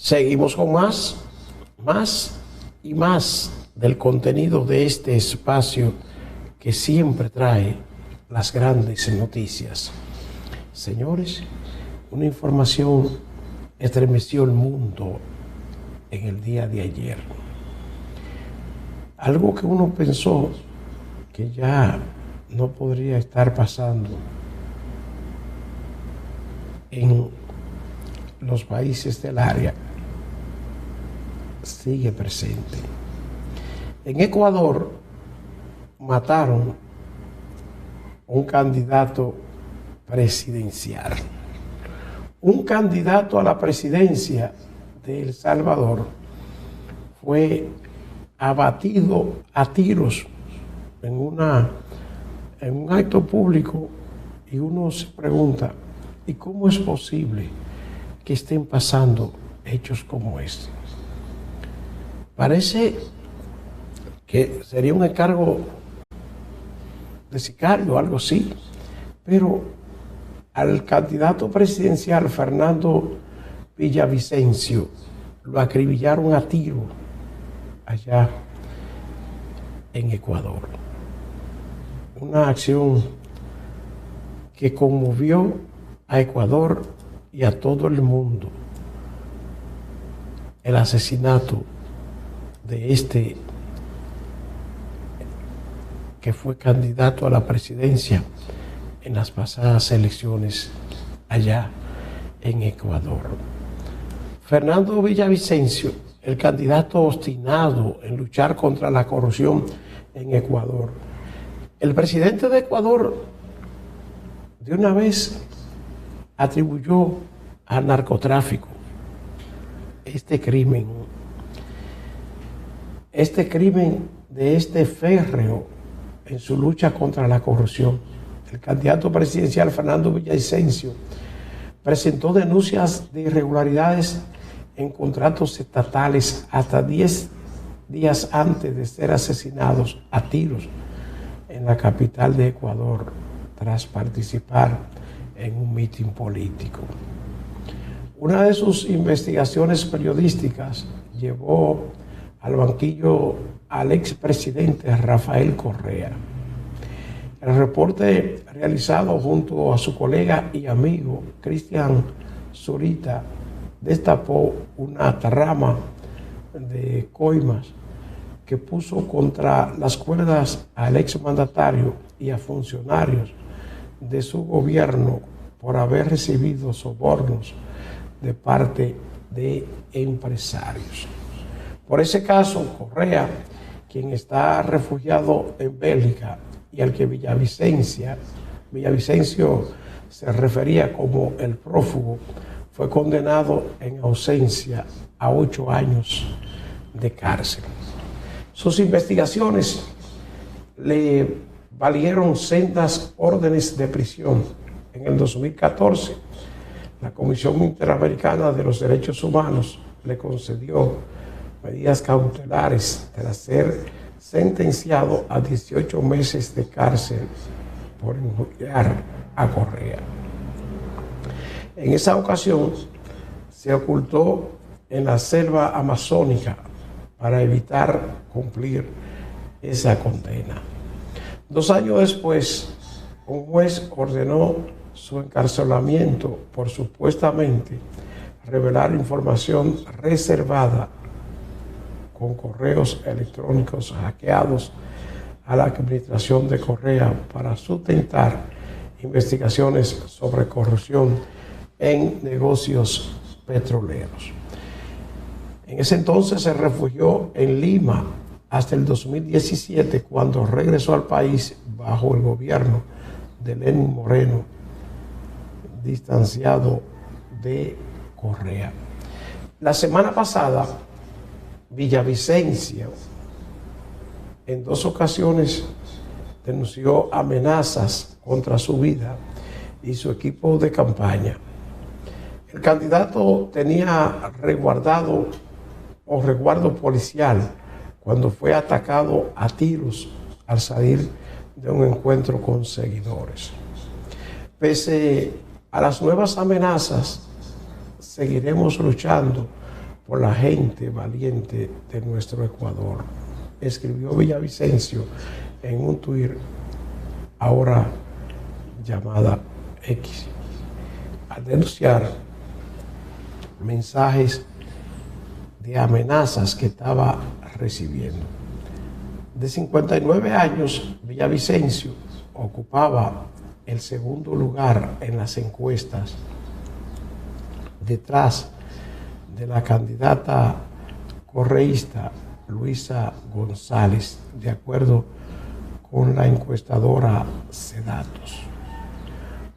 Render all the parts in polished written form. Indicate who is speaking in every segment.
Speaker 1: Seguimos con más y más del contenido de este espacio que siempre trae las grandes noticias. Señores, una información estremeció el mundo en el día de ayer. Algo que uno pensó que ya no podría estar pasando en los países del área, sigue presente. En Ecuador mataron un candidato presidencial. Un candidato a la presidencia de El Salvador fue abatido a tiros en un acto público, y uno se pregunta, ¿y cómo es posible que estén pasando hechos como este? Parece que sería un encargo de sicario o algo así, pero al candidato presidencial Fernando Villavicencio lo acribillaron a tiro allá en Ecuador. Una acción que conmovió a Ecuador y a todo el mundo. El asesinato de este que fue candidato a la presidencia en las pasadas elecciones allá en Ecuador. Fernando Villavicencio, el candidato obstinado en luchar contra la corrupción en Ecuador. El presidente de Ecuador de una vez atribuyó al narcotráfico este crimen de este férreo en su lucha contra la corrupción. El candidato presidencial Fernando Villavicencio presentó denuncias de irregularidades en contratos estatales hasta 10 días antes de ser asesinados a tiros en la capital de Ecuador tras participar en un mitin político. Una de sus investigaciones periodísticas llevó al banquillo al expresidente Rafael Correa. El reporte realizado junto a su colega y amigo Cristian Zurita destapó una trama de coimas que puso contra las cuerdas al exmandatario y a funcionarios de su gobierno por haber recibido sobornos de parte de empresarios. Por ese caso, Correa, quien está refugiado en Bélgica y al que Villavicencio se refería como el prófugo, fue condenado en ausencia a 8 años de cárcel. Sus investigaciones le valieron sendas órdenes de prisión. En el 2014, la Comisión Interamericana de los Derechos Humanos le concedió medidas cautelares tras ser sentenciado a 18 meses de cárcel por injuriar a Correa. En esa ocasión se ocultó en la selva amazónica para evitar cumplir esa condena. 2 años después, un juez ordenó su encarcelamiento por supuestamente revelar información reservada con correos electrónicos hackeados a la administración de Correa para sustentar investigaciones sobre corrupción en negocios petroleros. En ese entonces se refugió en Lima hasta el 2017, cuando regresó al país bajo el gobierno de Lenín Moreno, distanciado de Correa. La semana pasada, Villavicencio en 2 ocasiones denunció amenazas contra su vida y su equipo de campaña. El candidato tenía resguardo policial cuando fue atacado a tiros al salir de un encuentro con seguidores. Pese a las nuevas amenazas, seguiremos luchando por la gente valiente de nuestro Ecuador, escribió Villavicencio en un tuit ahora llamada X, al denunciar mensajes de amenazas que estaba recibiendo. De 59 años, Villavicencio ocupaba el segundo lugar en las encuestas, detrás de la candidata correísta Luisa González, de acuerdo con la encuestadora Cedatos.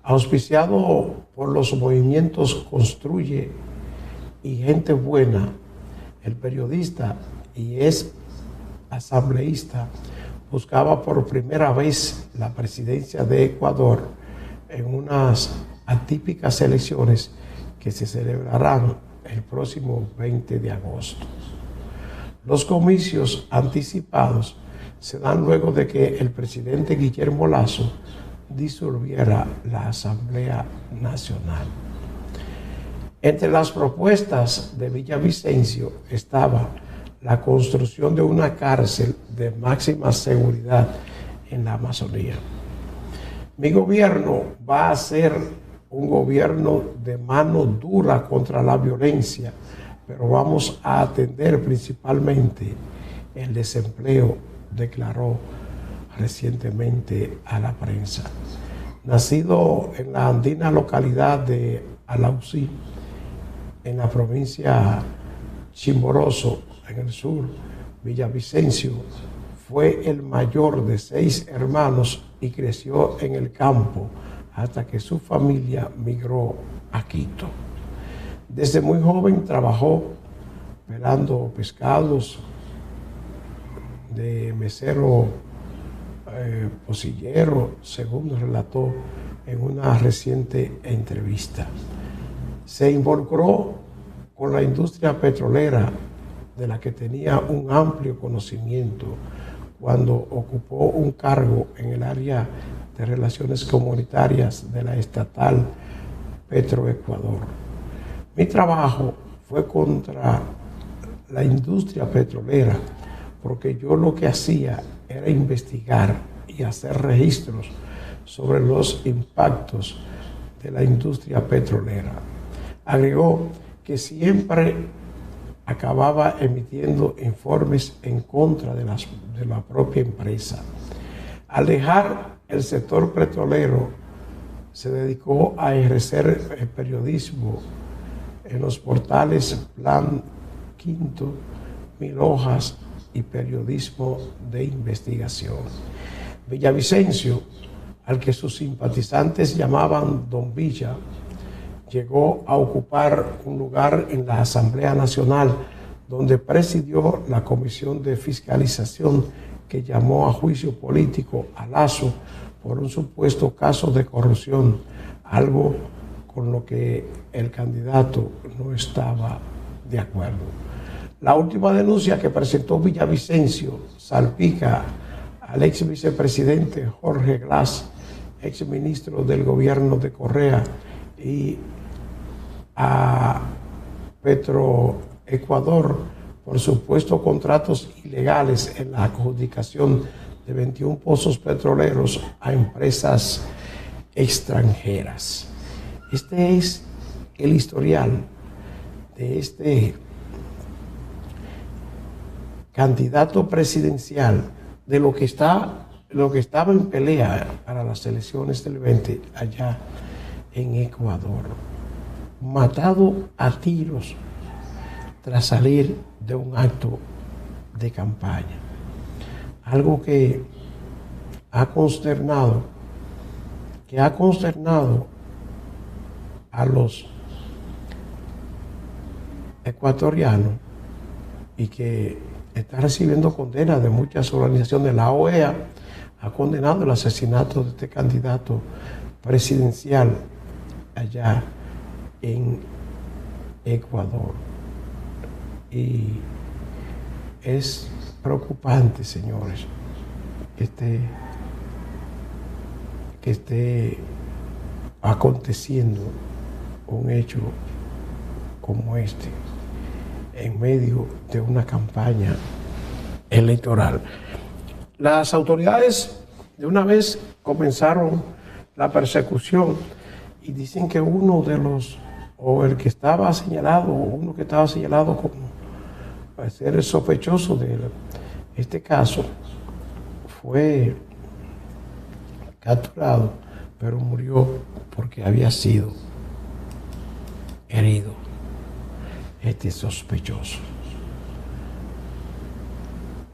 Speaker 1: Auspiciado por los movimientos Construye y Gente Buena, el periodista y es asambleísta buscaba por primera vez la presidencia de Ecuador en unas atípicas elecciones que se celebrarán el próximo 20 de agosto. Los comicios anticipados se dan luego de que el presidente Guillermo Lasso disolviera la Asamblea Nacional. Entre las propuestas de Villavicencio estaba la construcción de una cárcel de máxima seguridad en la Amazonía. Mi gobierno va a ser un gobierno de mano dura contra la violencia, pero vamos a atender principalmente el desempleo, declaró recientemente a la prensa. Nacido en la andina localidad de Alausí, en la provincia Chimborazo, en el sur, Villavicencio fue el mayor de 6 hermanos y creció en el campo hasta que su familia migró a Quito. Desde muy joven trabajó pelando pescados, de mesero pocillero, según relató en una reciente entrevista. Se involucró con la industria petrolera, de la que tenía un amplio conocimiento cuando ocupó un cargo en el área de relaciones comunitarias de la estatal Petroecuador. Mi trabajo fue contra la industria petrolera, porque yo lo que hacía era investigar y hacer registros sobre los impactos de la industria petrolera. Agregó que siempre acababa emitiendo informes en contra de la propia empresa. Al dejar el sector petrolero, se dedicó a ejercer el periodismo en los portales Plan Quinto, Mil Hojas y Periodismo de Investigación. Villavicencio, al que sus simpatizantes llamaban Don Villa, llegó a ocupar un lugar en la Asamblea Nacional, donde presidió la Comisión de Fiscalización que llamó a juicio político a Lasso por un supuesto caso de corrupción, algo con lo que el candidato no estaba de acuerdo. La última denuncia que presentó Villavicencio salpica al ex vicepresidente Jorge Glass, ex ministro del gobierno de Correa, y a Petroecuador por supuestos contratos ilegales en la adjudicación de 21 pozos petroleros a empresas extranjeras. Este es el historial de este candidato presidencial, de lo que estaba en pelea para las elecciones del 20 allá en Ecuador, matado a tiros tras salir de un acto de campaña. Algo que ha consternado a los ecuatorianos y que está recibiendo condenas de muchas organizaciones. La OEA ha condenado el asesinato de este candidato presidencial allá en Ecuador. Y es preocupante, señores, que esté aconteciendo un hecho como este. en medio de una campaña electoral. Las autoridades de una vez comenzaron la persecución y dicen que uno que estaba señalado como ser el sospechoso de este caso fue capturado, pero murió porque había sido herido este sospechoso.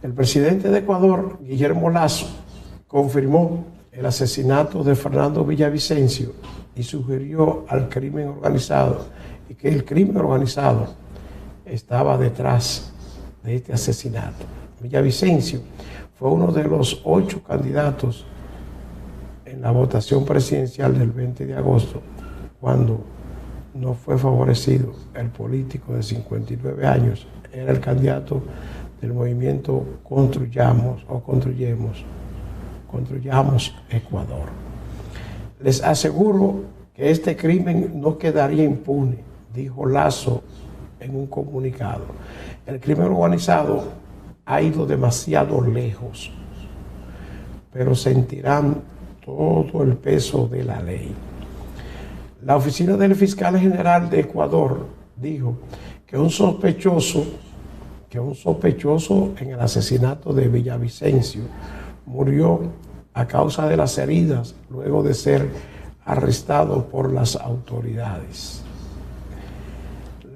Speaker 1: El presidente de Ecuador, Guillermo Lasso, confirmó el asesinato de Fernando Villavicencio y sugirió al crimen organizado y que el crimen organizado estaba detrás de este asesinato. Villavicencio fue uno de los 8 candidatos en la votación presidencial del 20 de agosto, cuando no fue favorecido. El político de 59 años era el candidato del movimiento Construyamos Ecuador. Les aseguro que este crimen no quedaría impune, dijo Lasso en un comunicado. El crimen organizado ha ido demasiado lejos, pero sentirán todo el peso de la ley. La oficina del fiscal general de Ecuador dijo que un sospechoso en el asesinato de Villavicencio murió a causa de las heridas luego de ser arrestado por las autoridades.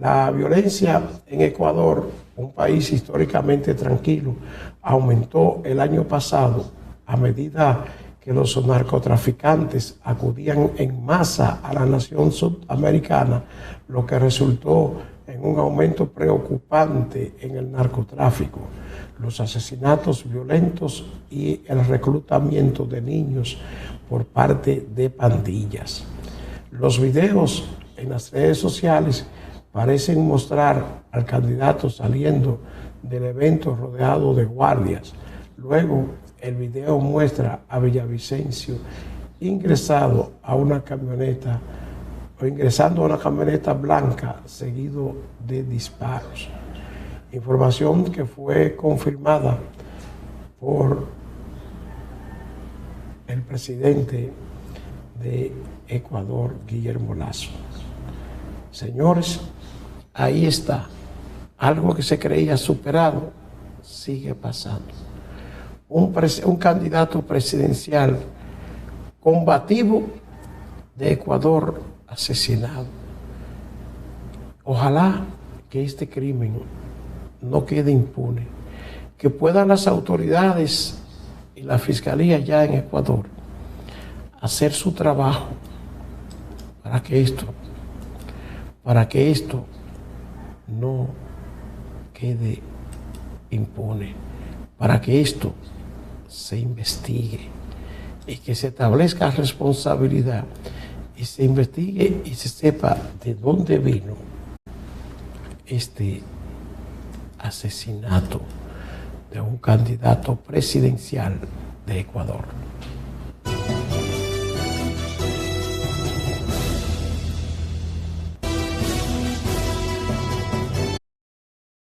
Speaker 1: La violencia en Ecuador, un país históricamente tranquilo, aumentó el año pasado a medida que los narcotraficantes acudían en masa a la nación sudamericana, lo que resultó en un aumento preocupante en el narcotráfico, los asesinatos violentos y el reclutamiento de niños por parte de pandillas. Los videos en las redes sociales parecen mostrar al candidato saliendo del evento rodeado de guardias. Luego, el video muestra a Villavicencio ingresando a una camioneta blanca seguido de disparos. Información que fue confirmada por el presidente de Ecuador, Guillermo Lasso. Señores, ahí está. Algo que se creía superado sigue pasando. Un candidato presidencial combativo de Ecuador asesinado. Ojalá que este crimen no quede impune, que puedan las autoridades y la fiscalía ya en Ecuador hacer su trabajo para que esto no quede impune, para que esto se investigue y que se establezca responsabilidad y se investigue y se sepa de dónde vino este asesinato de un candidato presidencial de Ecuador.